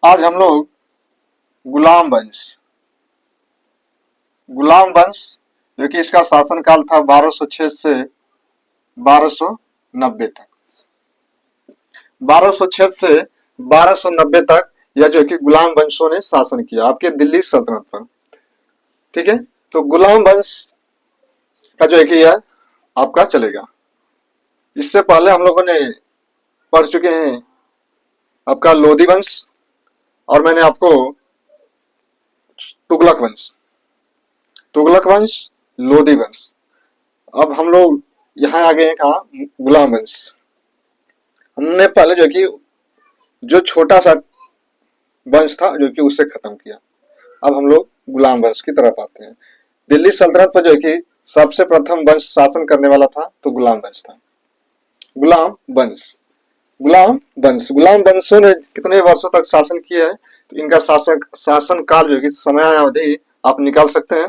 आज हम लोग गुलाम वंश गुलाम वंश जो कि इसका शासनकाल था 1206 से 1290 तक। 1206 से 1290 तक यह जो कि गुलाम वंशों ने शासन किया आपके दिल्ली सल्तनत पर। ठीक है, तो गुलाम वंश का जो है कि यह आपका चलेगा। इससे पहले हम लोगों ने पढ़ चुके हैं आपका लोधी वंश और मैंने आपको तुगलक वंश, तुगलक वंश, लोधी वंश। अब हम लोग यहाँ आ गए कहा गुलाम वंश। हमने पहले जो कि जो छोटा सा वंश था जो कि उससे खत्म किया। अब हम लोग गुलाम वंश की तरफ आते हैं। दिल्ली सल्तनत पर जो है कि सबसे प्रथम वंश शासन करने वाला था तो गुलाम वंश था। गुलाम वंश, गुलाम वंशों ने कितने वर्षों तक शासन किया है तो इनका शासन काल जो कि समय अवधि आप निकाल सकते हैं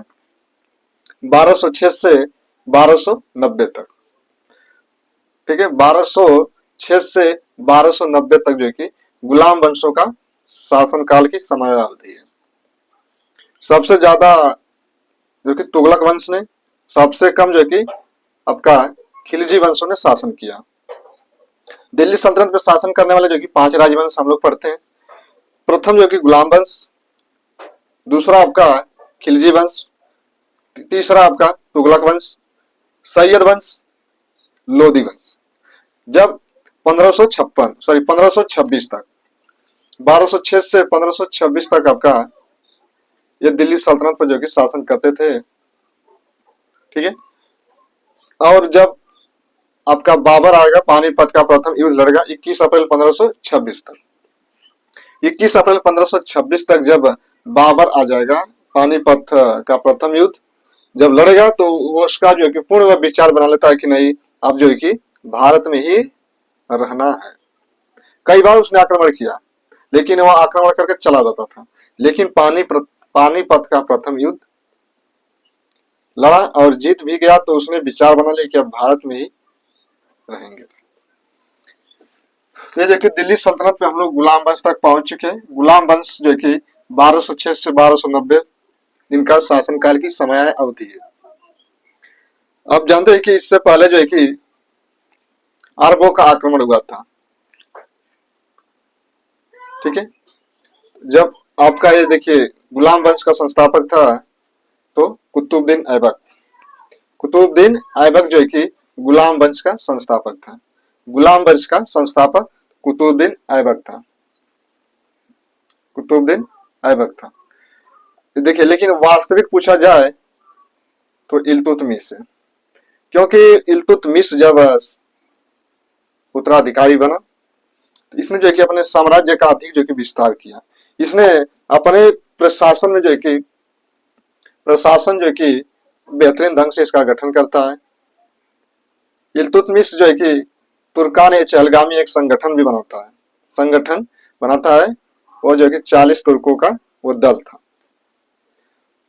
1206 से 1290 तक। ठीक है, 1206 से 1290 तक जो है कि गुलाम वंशों का शासन काल की समय अवधि है। सबसे ज्यादा जो कि तुगलक वंश ने, सबसे कम जो कि आपका खिलजी वंशों ने शासन किया। दिल्ली सल्तनत पर शासन करने वाले जो कि 5 राजवंश हम लोग पढ़ते हैं। प्रथम जो कि गुलाम वंश, दूसरा आपका खिलजी वंश, तीसरा आपका तुगलक वंश, सैयद वंश, लोधी वंश। जब 1526 तक, 1206 से 1526 तक आपका ये दिल्ली सल्तनत पर जो कि शासन करते थे। ठीक है, और जब आपका बाबर आएगा, पानीपत का प्रथम युद्ध लड़ेगा 21 अप्रैल 1526 तक। 21 अप्रैल 1526 तक जब बाबर आ जाएगा, पानीपत का प्रथम युद्ध जब लड़ेगा तो उसका जो है कि पूर्ण विचार बना लेता है कि नहीं अब जो है कि भारत में ही रहना है। कई बार उसने आक्रमण किया लेकिन वह आक्रमण करके चला जाता था, लेकिन पानीपत का प्रथम युद्ध लड़ा और जीत भी गया तो उसने विचार बना लिया कि अब भारत में ही रहेंगे। तो ये जो कि दिल्ली सल्तनत पे हम लोग गुलाम वंश तक पहुंच चुके हैं। गुलाम वंश जो कि 1206 से 1290 इनका शासनकाल की समय अवधि है। आप जानते हैं कि इससे पहले जो है कि अरबों का आक्रमण हुआ था। ठीक है, जब आपका ये देखिए गुलाम वंश का संस्थापक था तो कुतुबुद्दीन ऐबक। कुतुबुद्दीन ऐबक जो है कि गुलाम वंश का संस्थापक था। गुलाम वंश का संस्थापक कुतुबुद्दीन ऐबक था, कुतुबुद्दीन ऐबक था। देखिए लेकिन वास्तविक पूछा जाए तो इल्तुतमिश है, क्योंकि इल्तुतमिश जब उत्तराधिकारी बना तो इसने जो है कि अपने साम्राज्य का अधिक जो कि विस्तार किया। इसने अपने प्रशासन में जो है कि प्रशासन जो है कि बेहतरीन ढंग से इसका गठन करता है। इल्तुतमिश जो है कि तुर्कान-ए-चहलगामी एक संगठन भी बनाता है, संगठन बनाता है। वो जो है कि 40 तुर्कों का वो दल था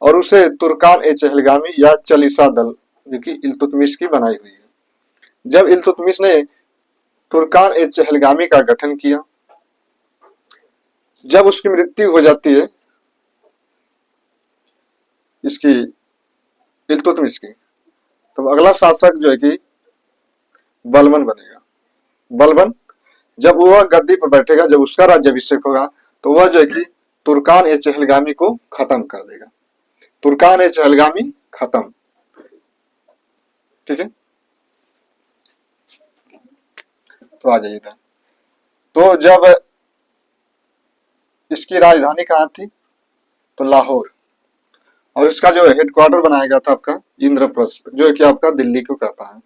और उसे तुर्कान-ए-चहलगामी या चालीसा दल जो कि इल्तुतमिश की बनाई हुई है। जब इल्तुतमिश ने तुर्कान-ए-चहलगामी का गठन किया, जब उसकी मृत्यु हो जाती है इसकी इल्तुतमिश की, तो अगला शासक जो है कि बलबन बनेगा। बलबन जब वह गद्दी पर बैठेगा, जब उसका राज्याभिषेक होगा तो वह जो है कि तुर्कान-ए-चहलगामी को खत्म कर देगा। तुर्कान-ए-चहलगामी खत्म। ठीक है, तो आ जाइए इधर। तो जब इसकी राजधानी कहाँ थी तो लाहौर, और इसका जो हेडक्वार्टर बनाया गया था आपका इंद्रप्रस्थ जो है कि आपका दिल्ली को कहता है।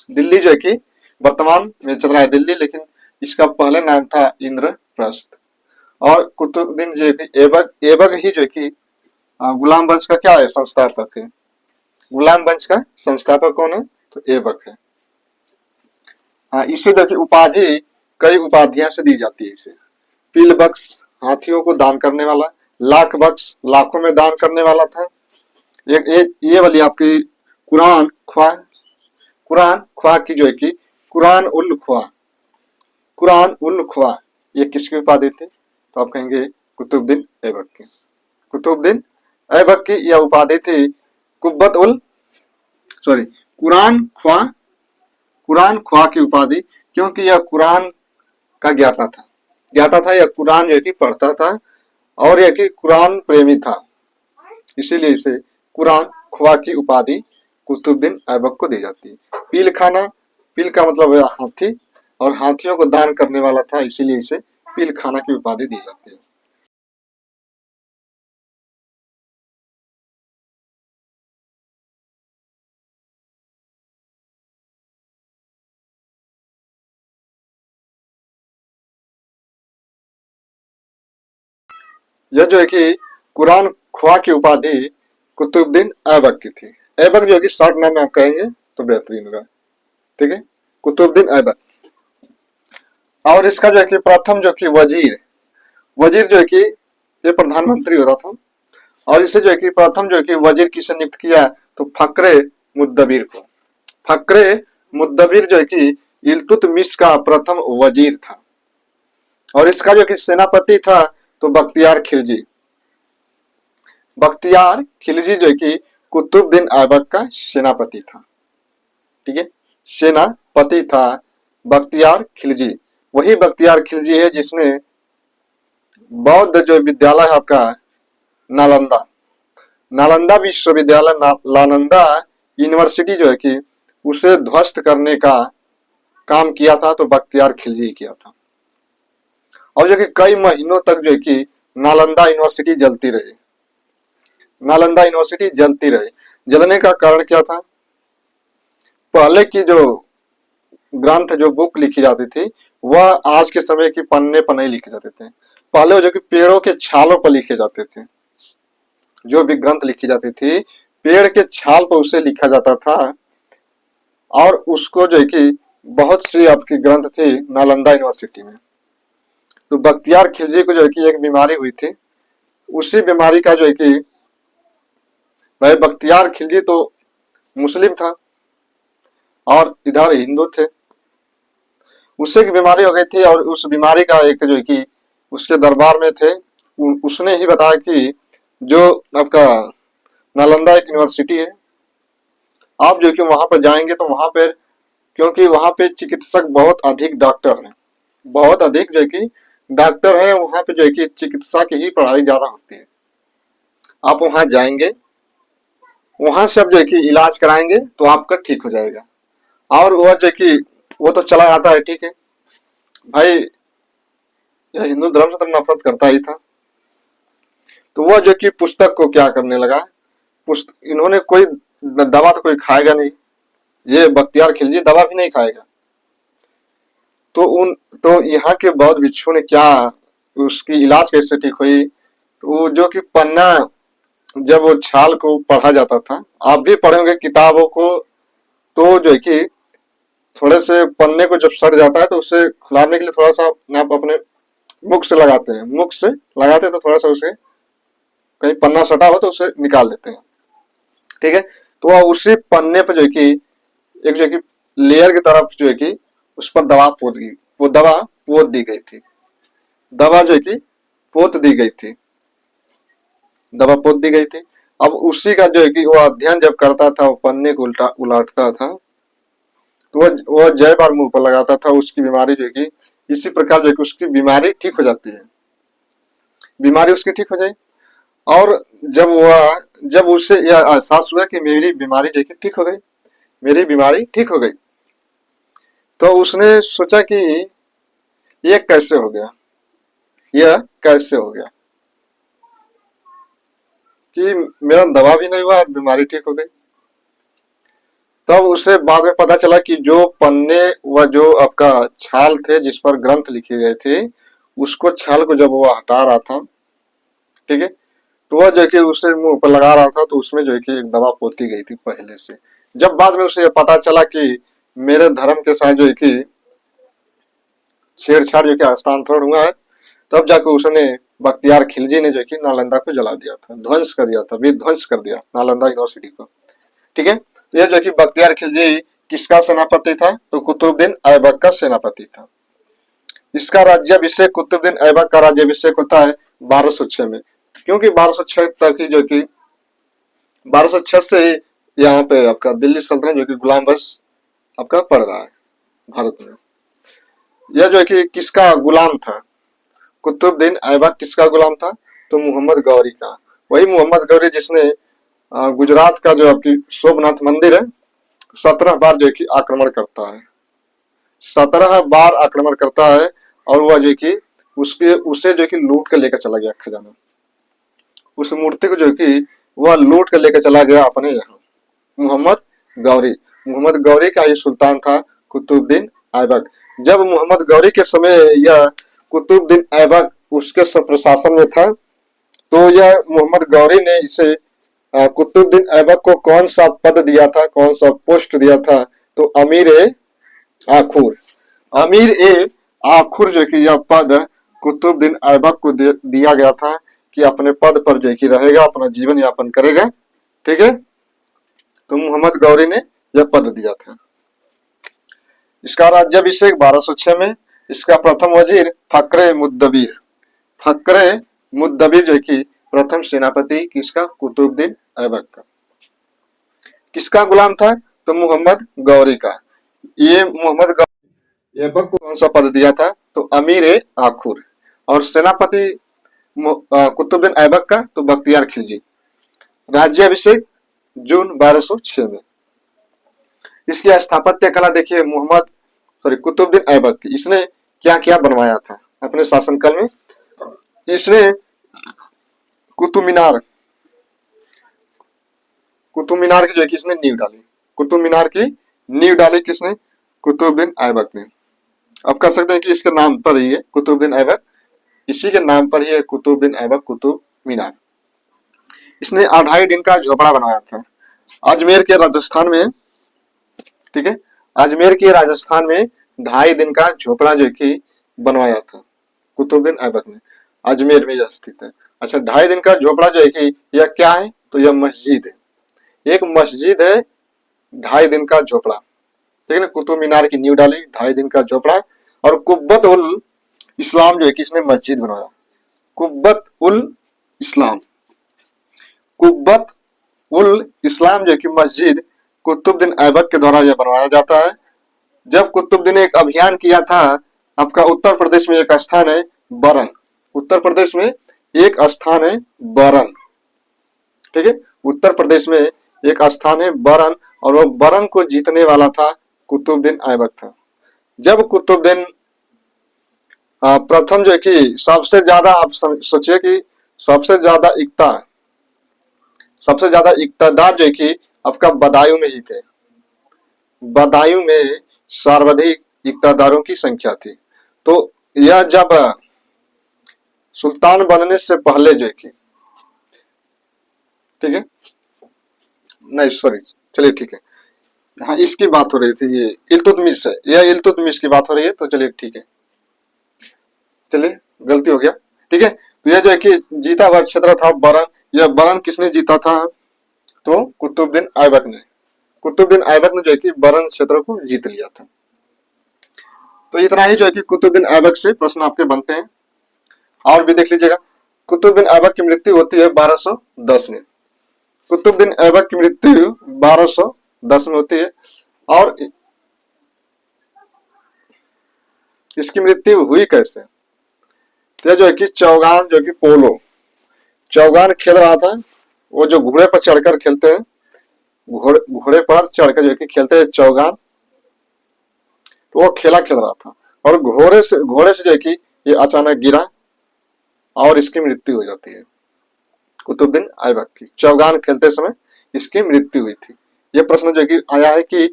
दिल्ली जो है कि वर्तमान में चल रहा है दिल्ली, लेकिन इसका पहले नाम था इंद्रप्रस्थ। और कुतुबुद्दीन जो है कि ऐबक ही जो है कि गुलाम वंश का क्या है संस्थापक है। गुलाम वंश का संस्थापक कौन है तो ऐबक है। हाँ, इसे देखिए उपाधि कई उपाधियां से दी जाती है। इसे पील बख्श हाथियों को दान करने वाला, लाख बख्श लाखों में दान करने वाला था। एक ये वाली आपकी कुरान ख्वा, कुरान ख्वा की जो है कि कुरान उल ख्वा, कुरान उल ख्वा ये किसकी उपाधि थी तो आप कहेंगे कुतुबुद्दीन ऐबक की। कुतुबुद्दीन ऐबक की यह उपाधि थी कुब्बत उल सॉरी कुरान ख्वा कुरान ख्वा की उपाधि, क्योंकि यह कुरान का ज्ञाता था, यह कुरान जो कि पढ़ता था और यह कि कुरान प्रेमी था, इसीलिए इसे कुरान ख्वा की उपाधि कुतुबुद्दीन ऐबक को दी जाती है। पील खाना, पील का मतलब है हाथी, और हाथियों को दान करने वाला था, इसीलिए इसे पील खाना की उपाधि दी जाती है। यह जो है कि कुरान ख्वा की उपाधि कुतुबुद्दीन ऐबक की थी। ऐबक जो है कि शॉर्ट नाम में आप कहेंगे तो बेहतरीन होगा, ठीक है, कुतुबुद्दीन ऐबक। और इसका जो है कि प्रथम जो कि वजीर वजीर जो है कि ये प्रधानमंत्री होता था, और इसे जो है कि प्रथम जो है कि वजीर किसे नियुक्त किया तो फकरे मुद्दबिर को। फकरे मुद्दबिर जो है कि इल्तुतमिश का प्रथम वजीर था, और इसका जो कि सेनापति था तो बख्तियार खिलजी। बख्तियार खिलजी जो कि कुतुबुद्दीन ऐबक का सेनापति था, ठीक है, सेनापति था बख्तियार खिलजी। वही बख्तियार खिलजी है जिसने बौद्ध जो विद्यालय है आपका नालंदा नालंदा विश्वविद्यालय नालंदा यूनिवर्सिटी जो है कि उसे ध्वस्त करने का काम किया था तो बख्तियार खिलजी किया था। और जो कि कई महीनों तक जो है कि नालंदा यूनिवर्सिटी जलती रही। नालंदा यूनिवर्सिटी जलती रही, जलने का कारण क्या था? पहले की जो ग्रंथ जो बुक लिखी जाती थी वह आज के समय की पन्ने पर नहीं लिखे जाते थे। पहले जो कि पेड़ों के छालों पर लिखे जाते थे, जो भी ग्रंथ लिखी जाती थी पेड़ के छाल पर उसे लिखा जाता था, और उसको जो है कि बहुत सी आपकी ग्रंथ थी नालंदा यूनिवर्सिटी में। तो बख्तियार खिलजी को जो है कि एक बीमारी हुई थी, उसी बीमारी का जो है कि भाई बख्तियार खिलजी तो मुस्लिम था और इधर हिंदू थे, उससे की बीमारी हो गई थी, और उस बीमारी का एक जो है कि उसके दरबार में थे, उसने ही बताया कि जो आपका नालंदा एक यूनिवर्सिटी है, आप जो कि वहां पर जाएंगे तो वहां पर, क्योंकि वहां पे चिकित्सक बहुत अधिक डॉक्टर हैं, बहुत अधिक जो है कि डॉक्टर है वहां पे जो है कि चिकित्सा की ही पढ़ाई ज्यादा होती है। आप वहां जाएंगे, वहां से आप जो है कि इलाज कराएंगे तो आपका ठीक हो जाएगा। और वह जो है कि वो तो चला आता है, ठीक है भाई, यह हिंदू धर्म से तो नफरत करता ही था। तो वह जो कि पुस्तक को क्या करने लगा, इन्होंने कोई दवा तो कोई खाएगा नहीं, ये बख्तियार खिलजी दवा भी नहीं खाएगा, तो उन तो यहाँ के बौद्ध भिक्षु ने क्या, उसकी इलाज कैसे ठीक हुई, तो वो जो कि पन्ना, जब वो छाल को पढ़ा जाता था, आप भी पढ़ेंगे किताबों को, तो जो है कि थोड़े से पन्ने को जब सड़ जाता है तो उसे खुलाने के लिए थोड़ा सा आप अपने मुख से लगाते हैं, मुख से लगाते हैं तो थोड़ा सा उसे कहीं पन्ना सटा हो तो उसे निकाल देते हैं, ठीक है। तो वह उसी पन्ने पर जो है कि एक जो है कि लेयर की तरफ जो है कि उस पर दवा पोत दी, वो दवा पोत दी गई थी, दवा जो है कि पोत दी गई थी, दवा पोत दी गई थी। अब उसी का जो है कि वो अध्ययन जब करता था, वो पन्ने को उल्टा उलाटता था, तो वह जय बार मुंह पर लगाता था, उसकी बीमारी जो है कि इसी प्रकार जो है कि उसकी बीमारी ठीक हो जाती है, बीमारी उसकी ठीक हो जाए। और जब उसे यह एहसास हुआ कि मेरी बीमारी जो है कि ठीक हो गई, मेरी बीमारी ठीक हो गई, तो उसने सोचा कि ये कैसे हो गया, यह कैसे हो गया कि मेरा दवा भी नहीं हुआ और बीमारी ठीक हो गई। तब उसे बाद में पता चला कि जो पन्ने व जो आपका छाल थे जिस पर ग्रंथ लिखे गए थे, उसको छाल को जब वो हटा रहा था, ठीक है, तो वह जो है कि उसे मुंह पर लगा रहा था, तो उसमें जो है कि एक दवा पोती गई थी पहले से। जब बाद में उसे पता चला कि मेरे धर्म के साथ जो है कि छेड़छाड़ जो कि हस्तांतरण हुआ है, तब जाकर उसने बख्तियार खिलजी ने जो कि नालंदा को जला दिया था, ध्वंस कर दिया था, विध्वंस कर दिया नालंदा यूनिवर्सिटी को, ठीक है। तो यह जो कि बख्तियार खिलजी किसका सेनापति था तो कुतुबुद्दीन ऐबक का सेनापति था। इसका राज्याभिषेक कुतुबुद्दीन ऐबक का राज्याभिषेक होता है 1206 में, क्योंकि 1206 तक ही जो कि 1206 से ही यहाँ पे आपका दिल्ली सल्तनत जो कि गुलाम बख्श आपका पड़ रहा है भारत में। यह जो है कि किसका गुलाम था, कुतुबुद्दीन ऐबक किसका गुलाम था, तो मोहम्मद गौरी का। वही मोहम्मद गौरी जिसने गुजरात का जो आपकी सोमनाथ मंदिर है 17 बार जो है कि आक्रमण करता है, 17 बार आक्रमण करता है, और वह जो कि उसे जो कि लूट कर लेकर चला गया खजाना। उस मूर्ति को जो कि वह लूट कर लेकर चला गया अपने यहाँ। मोहम्मद गौरी, मोहम्मद गौरी का ही सुल्तान था कुतुबुद्दीन ऐबक। जब मोहम्मद गौरी के समय यह कुतुबुद्दीन ऐबक उसके प्रशासन में था, तो यह मोहम्मद गौरी ने इसे कुतुबुद्दीन ऐबक को कौन सा पद दिया था, कौन सा पोस्ट दिया था, तो अमीर ए आखुर। अमीर ए आखुर जो कि यह पद कुतुबुद्दीन ऐबक को दिया गया था कि अपने पद पर जो कि रहेगा, अपना जीवन यापन करेगा। ठीक है, तो मोहम्मद गौरी ने यह पद दिया था। इसका राज्याभिषेक 1206 में। इसका प्रथम वजीर फक्रे मुद्दबीर, फक्रे मुद्दबीर जो कि प्रथम सेनापति किसका, कुतुबुद्दीन ऐबक का। किसका गुलाम था, तो मोहम्मद गौरी का। ये मोहम्मद गौरी ऐबक को कौन सा पद दिया था, तो अमीर ए आखुर। और सेनापति कुतुबुद्दीन ऐबक का तो बख्तियार खिलजी। राज्याभिषेक जून 1206 में। इसकी स्थापत्य कला देखिए कुतुबुद्दीन ऐबक की। इसने क्या क्या बनवाया था अपने शासनकाल में। इसने कुतुब मीनार, कुतुब मीनार की जो है कि इसने नींव डाली। कुतुब मीनार की नींव डाली किसने, कुतुबुद्दीन ऐबक ने। अब कह सकते हैं कि इसके नाम पर ही है कुतुबुद्दीन ऐबक, इसी के नाम पर ही है कुतुबुद्दीन ऐबक कुतुब मीनार। इसने 2.5 दिन का झोपड़ा बनाया था अजमेर के राजस्थान में। ठीक है, अजमेर के राजस्थान में 2.5 दिन का झोपड़ा जो कि बनवाया था कुतुबुद्दीन ऐबक ने। अजमेर में यह स्थित है। अच्छा, 2.5 दिन का झोपड़ा जो है कि यह क्या है, तो यह मस्जिद है। एक मस्जिद है, 2.5 दिन का झोपड़ा। ठीक है ना, कुतुब मीनार की नींव डाली, 2.5 दिन का झोपड़ा। और कुब्बत उल इस्लाम जो है कि इसने मस्जिद बनवाया। कुब्बत उल इस्लाम, कुब्बत उल इस्लाम जो कि मस्जिद कुतुबुद्दीन ऐबक के द्वारा यह बनवाया जाता है। जब कुतुबुद्दीन ने एक अभियान किया था, आपका उत्तर प्रदेश में एक स्थान है बरन, उत्तर प्रदेश में एक स्थान है बरन। ठीक है, उत्तर प्रदेश में एक स्थान है बरन, और वो बरन को जीतने वाला था कुतुबुद्दीन ऐबक था। जब कुतुबुद्दीन प्रथम जो है कि सबसे ज्यादा, आप सोचिए कि सबसे ज्यादा इकतदार जो है कि आपका बदायूं में ही थे। बदायूं में सर्वाधिक इकतदारों की संख्या थी। तो यह जब सुल्तान बनने से पहले जो है कि, ठीक है, नहीं सॉरी, चलिए ठीक है, हाँ इसकी बात हो रही थी, ये इल्तुतमिश है, यह इल्तुतमिश की बात हो रही है, तो चलिए ठीक है, चलिए गलती हो गया। ठीक है, तो यह जो है कि जीता हुआ क्षेत्र था बरन। यह बरन किसने जीता था, तो कुतुबुद्दीन ऐबक ने। कुतुबुद्दीन ऐबक ने जो है कि बरन क्षेत्र को जीत लिया था। तो इतना ही जो है कि कुतुबुद्दीन ऐबक से प्रश्न आपके बनते हैं। और भी देख लीजिएगा, कुतुबुद्दीन ऐबक की मृत्यु होती है 1210 में। कुतुबुद्दीन ऐबक की मृत्यु 1210 में होती है। और इसकी मृत्यु हुई कैसे, तो जो है कि चौगान जो कि पोलो, चौगान खेल रहा था। वो जो घोड़े पर चढ़कर खेलते हैं, घोड़े पर चढ़कर जो कि खेलते हैं चौगान, तो वो खेल रहा था, और घोड़े से जो है कि ये अचानक गिरा और इसकी मृत्यु हो जाती है। कुतुबुद्दीन ऐबक की चौगान खेलते समय इसकी मृत्यु हुई थी। ये प्रश्न जो कि आया है कि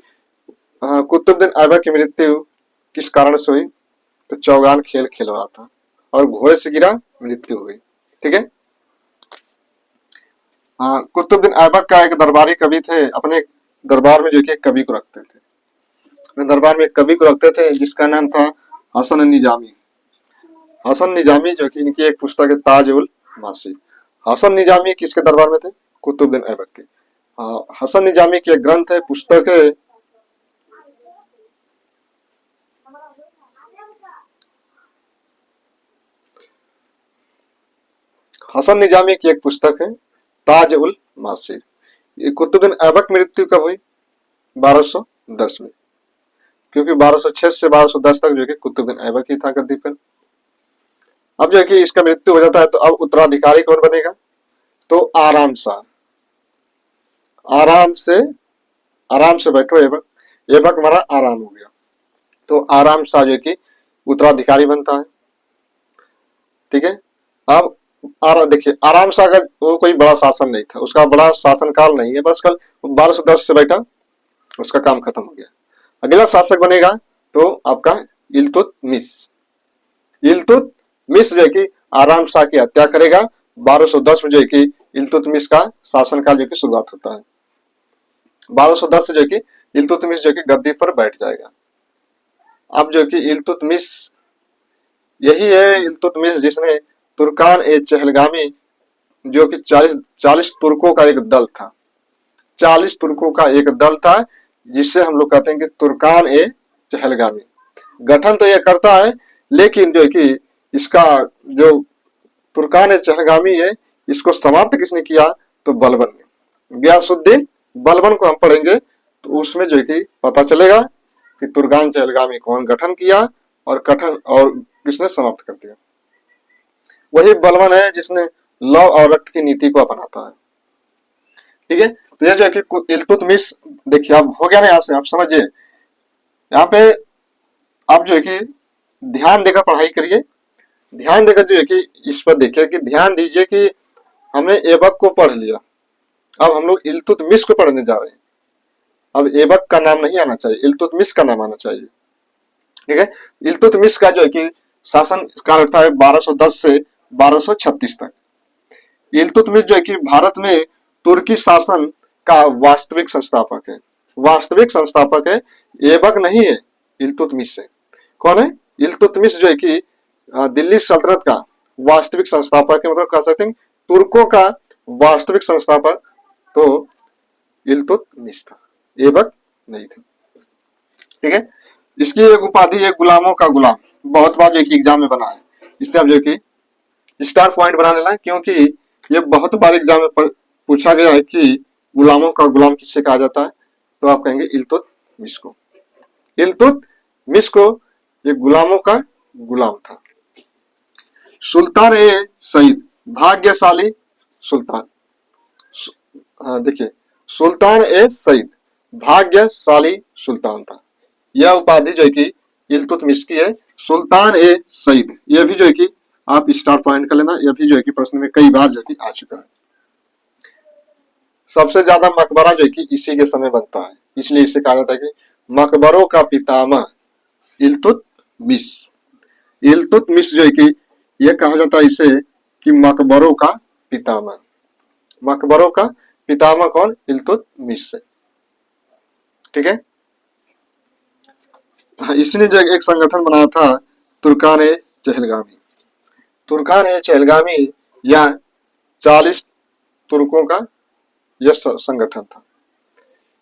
कुतुबुद्दीन ऐबक की मृत्यु किस कारण से हुई, तो चौगान खेल रहा था और घोड़े से गिरा, मृत्यु हुई। ठीक है, कुतुबुद्दीन ऐबक का एक दरबारी कवि थे, अपने दरबार में जो कि एक कवि को रखते थे, अपने दरबार में एक कवि को रखते थे जिसका नाम था हसन निजामी। हसन निजामी जो कि इनकी एक पुस्तक है ताज उल मासी। हसन निजामी किसके दरबार में थे, कुतुबुद्दीन ऐबक के। हसन निजामी की एक ग्रंथ है, पुस्तक है, हसन निजामी की एक पुस्तक है ताज उल मासिर। ये कुतुबुद्दीन ऐबक की मृत्यु कब हुई? 1210 में, क्योंकि 1206 से 1210 तक जो है कि कुतुबुद्दीन ऐबक ही था गद्दी पर। अब जो है कि इसका मृत्यु हो जाता है तो अब उत्तराधिकारी कौन बनेगा? तो आराम शाह। आराम से बैठो ऐबक, ऐबक हमारा आराम हो गया, तो आराम शाह जो है कि उत्तराधिकारी बनता है। ठीक है। अब देखिए आराम शाह का वो कोई बड़ा शासन नहीं था, उसका बड़ा शासनकाल नहीं है, बस कल 1210 से बैठा, उसका काम खत्म हो गया। अगला शासक बनेगा तो आपका इल्तुतमिश। इल्तुतमिश जो है कि आराम शाह की हत्या करेगा। 1210 में जो है कि इल्तुतमिश का शासनकाल जो कि शुरुआत होता है। 1210 से जो है कि इल्तुतमिश जो कि गद्दी पर बैठ जाएगा। अब जो कि इल्तुतमिश यही है इल्तुतमिश जिसने तुर्कान ए चहलगामी जो कि 40 तुर्कों का एक दल था, 40 तुर्कों का एक दल था, जिससे हम लोग कहते हैं कि तुर्कान ए चहलगामी। गठन तो यह करता है, लेकिन जो है कि इसका जो तुर्कान ए चहलगामी है, इसको समाप्त किसने किया? तो बलबन ने, गयासुद्दीन बलबन को हम पढ़ेंगे तो उसमें जो है कि पता चलेगा कि तुर्कान चहलगामी कौन गठन किया और किसने समाप्त कर दिया। वही बलबन है जिसने लौ और रक्त की नीति को अपनाता है। ठीक है। तो ये जो है कि इल्तुतमिश, देखिए अब हो गया ना, यहाँ से आप समझिए। यहाँ पे आप जो है कि ध्यान देकर पढ़ाई करिए, ध्यान देकर जो है कि इस पर देखिए कि ध्यान दीजिए कि हमने ऐबक को पढ़ लिया, अब हम लोग इल्तुतमिश को पढ़ने जा रहे हैं। अब ऐबक का नाम नहीं आना चाहिए, इल्तुतमिश का नाम आना चाहिए। ठीक है। इल्तुतमिश का जो है कि शासन काल होता है 1210 से 1236 तक। इल्तुतमिश जो है कि भारत में तुर्की शासन का वास्तविक संस्थापक है, वास्तविक संस्थापक है, ऐबक नहीं है, इल्तुतमिश है। कौन है? इल्तुतमिश जो है कि दिल्ली सल्तनत का वास्तविक संस्थापक है, मतलब कह सकते हैं तुर्कों का वास्तविक संस्थापक तो इल्तुतमिश था, ऐबक नहीं था। ठीक है। इसकी एक उपाधि है गुलामों का गुलाम, बहुत बार एक एग्जाम में बना है, इससे आप जो कि स्टार पॉइंट बना लेना, क्योंकि ये बहुत बार एग्जाम में पूछा गया है कि गुलामों का गुलाम किससे कहा जाता है, तो आप कहेंगे इल्तुतमिश को। इल्तुतमिश को ये गुलामों का गुलाम था। सुल्तान ए सईद, भाग्यशाली सुल्तान। हाँ देखिए, सुल्तान ए सईद भाग्यशाली सुल्तान था। यह उपाधि जो है कि इल्तुतमिश की है, सुल्तान ए सईद। यह भी जो है कि आप स्टार पॉइंट कर लेना, यह भी जो है कि प्रश्न में कई बार जो है कि आ चुका है। सबसे ज्यादा मकबरा जो है कि इसी के समय बनता है, इसलिए इसे कहा जाता है कि मकबरों का पितामह इल्तुतमिश। इल्तुतमिश जो है कि यह कहा जाता है इसे कि मकबरों का पितामह। मकबरों का पितामह कौन? इल्तुतमिश से। ठीक है। इसने जो एक संगठन बनाया था तुर्कान ए चहलगामी। तुर्कान ए चहलगामी या 40 तुर्कों का यह संगठन था।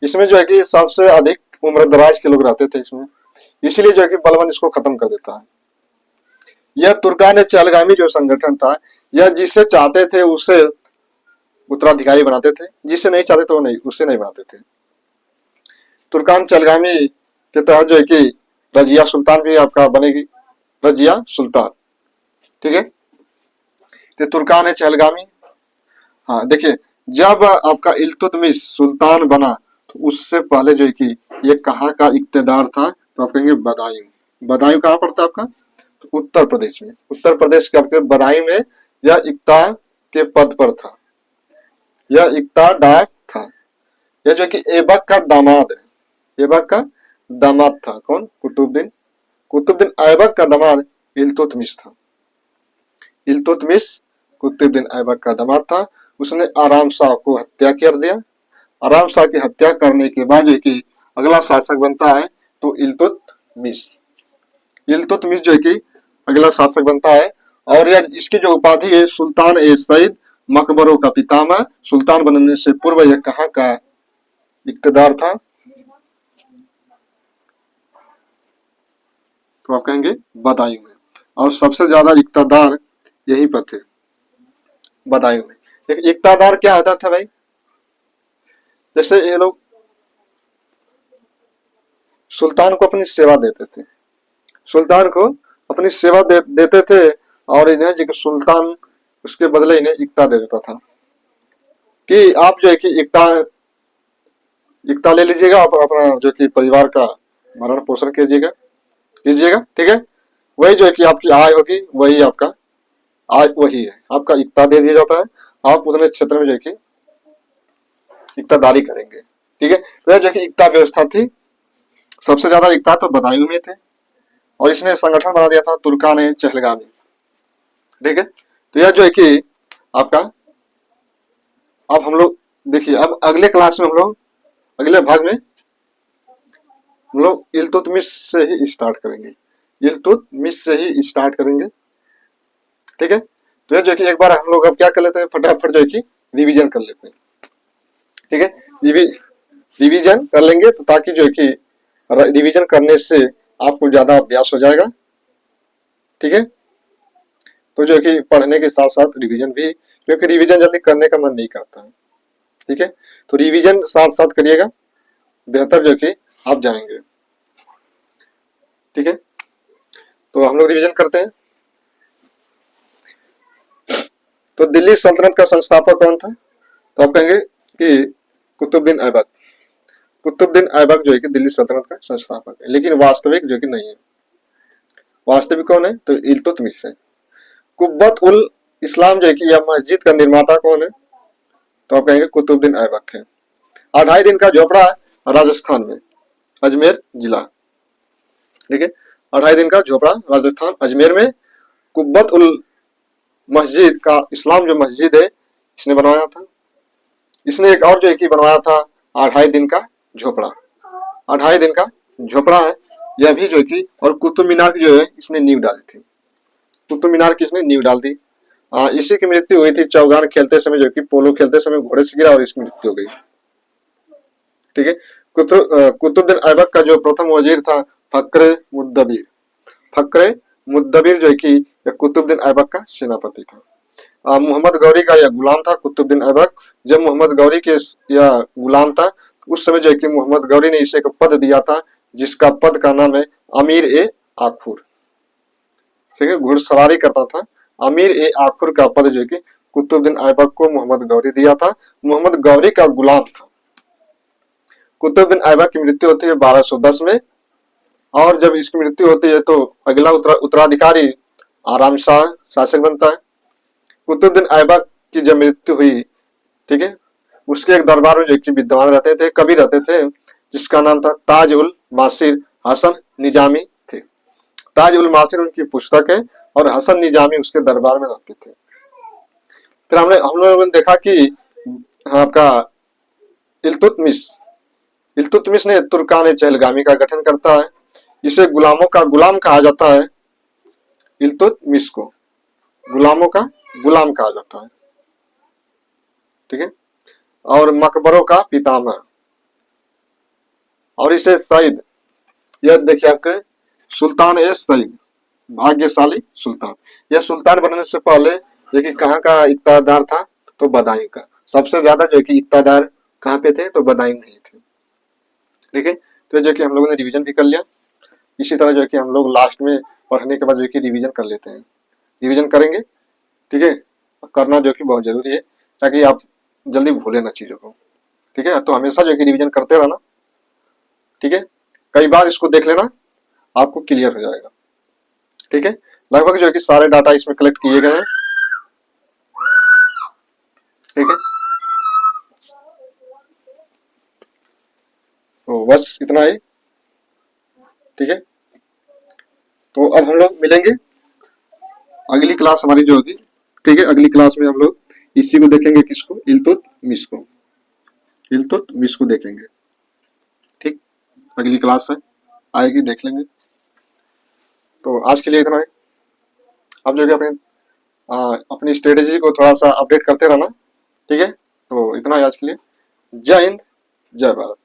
इसमें जो है कि सबसे अधिक उम्र दराज के लोग रहते थे इसमें, इसीलिए जो है कि बलबन इसको खत्म कर देता है। यह तुर्कान ए चहलगामी जो संगठन था, यह जिसे चाहते थे उसे उत्तराधिकारी बनाते थे, जिसे नहीं चाहते थे वो नहीं, उससे नहीं बनाते थे। तुर्कान चहलगामी के तहत जो है कि रजिया सुल्तान भी आपका बनेगी, रजिया सुल्तान। ठीक है। तो तुर्कान है चहलगामी। हाँ देखिए, जब आपका इल्तुतमिश सुल्तान बना तो उससे पहले जो है कि ये कहाँ का इक्तेदार था, तो आप कहेंगे बदायूं। बदायूं कहाँ पड़ता है आपका? तो उत्तर प्रदेश में, उत्तर प्रदेश के आपके बदायूं में यह इक्ता के पद पर था, यह इक्तादार था। यह जो कि ऐबक का दामाद है, ऐबक का दामाद था। कौन? कुतुबुद्दीन। कुतुबुद्दीन ऐबक का दामाद इल्तुतमिश था। इल्तुतमिश कुतुबुद्दीन ऐबक का दामाद था। उसने आराम शाह को हत्या कर दिया। आराम शाह की हत्या करने के बाद जो कि अगला शासक बनता है तो इल्तुतमिश। इल्तुतमिश जो है कि अगला शासक बनता है, और यह इसकी जो उपाधि है सुल्तान ए सईद, मकबरों का पितामह। सुल्तान बनने से पूर्व यह कहाँ का इक्तदार था, तो आप कहेंगे बदायूं में, और सबसे ज्यादा इक्तदार यहीं पर थे। बदायूं में। एक इक्तादार क्या होता था भाई, जैसे ये लोग सुल्तान को अपनी सेवा देते थे, सुल्तान को अपनी सेवा देते थे, और इन्हें जो सुल्तान उसके बदले इन्हें इक्ता दे देता था कि आप जो है कि इक्ता इक्ता ले लीजिएगा, आप अपना जो कि परिवार का भरण पोषण कीजिएगा कीजिएगा, ठीक है। वही जो है कि आपकी आय होगी, वही आपका आय वही है, आपका इक्ता दे दिया जाता है, आप उतने क्षेत्र में जो है कि इक्तादारी करेंगे, ठीक है। तो यह जो कि इक्ता व्यवस्था थी, सबसे ज्यादा इक्ता तो बदायूं में थे, और इसने संगठन बना दिया था तुर्कान ए चहलगामी, ठीक है। तो यह जो है कि आपका, अब हम लोग देखिए, अब अगले क्लास में हम लोग, अगले भाग में हम लोग इल्तुतमिश से ही स्टार्ट करेंगे, इल्तुतमिश से ही स्टार्ट करेंगे, ठीक है। तो यह जो कि एक बार हम लोग अब क्या कर लेते हैं, फटाफट जो है कि रिवीजन कर लेते हैं, ठीक है। रिवीजन कर लेंगे तो ताकि जो है कि रिवीजन करने से आपको ज्यादा अभ्यास हो जाएगा, ठीक है। तो जो है कि पढ़ने के साथ साथ रिवीजन भी, क्योंकि रिवीजन जल्दी करने का मन नहीं करता है, ठीक है। तो रिवीजन साथ साथ करिएगा, बेहतर जो कि आप जाएंगे, ठीक है। तो हम लोग रिवीजन करते हैं। तो दिल्ली सल्तनत का संस्थापक कौन था, तो आप कहेंगे कि कुतुबुद्दीन ऐबक। कुतुबुद्दीन ऐबक जो है कि दिल्ली सल्तनत का संस्थापक है, लेकिन वास्तविक जो कि नहीं है। वास्तविक कौन है, तो इल्तुतमिश है। कुब्बत उल इस्लाम जो है कि यह मस्जिद का निर्माता कौन है, तो आप कहेंगे कुतुबुद्दीन ऐबक है। 2.5 दिन का झोपड़ा है राजस्थान में, अजमेर जिला, ठीक है। 2.5 दिन का झोपड़ा राजस्थान अजमेर में, कुब्बत उल मस्जिद का इस्लाम जो मस्जिद है इसने बनवाया था। इसने एक और जो है कि बनवाया था 2.5 दिन का झोपड़ा, 2.5 दिन का झोपड़ा है यह भी जो है कि, और कुतुब मीनार की जो है इसने नींव डाली थी, कुतुब मीनार की इसने नींव डाल दी। इसी की मृत्यु हुई थी चौगान खेलते समय, जो कि पोलो खेलते समय घोड़े से गिरा और इसकी मृत्यु हो गई, ठीक है। कुतुबुद्दीन ऐबक का जो प्रथम वजीर था फक्रे मुद्दबीर, फक्रे मुद्दबीर जो है कि कुतुबुद्दीन ऐबक का सेनापति था। मोहम्मद गौरी का यह गुलाम था कुतुबुद्दीन ऐबक। जब मोहम्मद गौरी के यह गुलाम था, उस समय जो है कि मोहम्मद गौरी ने इसे एक पद दिया था, जिसका पद का नाम है अमीर ए आखुर, ठीक है। घुड़सवारी करता था, अमीर ए आखुर का पद जो है कि कुतुबुद्दीन ऐबक को मोहम्मद गौरी दिया था, मोहम्मद गौरी का गुलाम था। कुतुबुद्दीन ऐबक की मृत्यु होती है 1210 में, और जब इसकी मृत्यु होती है तो अगला उत्तराधिकारी आराम शाह शासक बनता है। कुतुबुद्दीन ऐबक की जब मृत्यु हुई, ठीक है, उसके एक दरबार में जो कि विद्वान रहते थे, कवि रहते थे, जिसका नाम था ताज उल मासिर हसन निजामी थे। ताज उल मासिर उनकी पुस्तक है, और हसन निजामी उसके दरबार में रहते थे। फिर हम लोगों ने देखा कि आपका इल्तुतमिश, इल्तुतमिश ने तुर्कान चहलगामी का गठन करता है। इसे गुलामों का गुलाम कहा जाता है, इल्तुतमिश को गुलामों का गुलाम कहा जाता है, ठीक है। और मकबरों का पितामह, और इसे सईद, यह देखिए आपके सुल्तान ए सईद, भाग्यशाली सुल्तान। यह सुल्तान बनने से पहले जो कि कहाँ का इक्तादार था, तो बदायूं का। सबसे ज्यादा जो कि इक्तादार कहाँ पे थे, तो बदायूं नहीं थे, ठीक है। तो जो कि हम लोगों ने रिवीजन भी कर लिया। इसी तरह जो कि हम लोग लास्ट में पढ़ने के बाद जो कि रिवीजन कर लेते हैं, रिवीजन करेंगे, ठीक है। करना जो कि बहुत जरूरी है, ताकि आप जल्दी भूले ना चीजों को, ठीक है। तो हमेशा जो कि रिवीजन करते रहना, ठीक है। कई बार इसको देख लेना, आपको क्लियर हो जाएगा, ठीक है। लगभग जो है कि सारे डाटा इसमें कलेक्ट किए गए हैं, ठीक है। तो बस इतना ही, ठीक है। तो अब हम लोग मिलेंगे अगली क्लास हमारी जो होगी, ठीक है। अगली क्लास में हम लोग इसी को देखेंगे, किसको, इल्तुतमिश को, इल्तुतमिश को देखेंगे, ठीक। अगली क्लास है आएगी, देख लेंगे। तो आज के लिए इतना है। आप जो कि अपनी स्ट्रेटेजी को थोड़ा सा अपडेट करते रहना, ठीक है। तो इतना है आज के लिए। जय हिंद, जय भारत।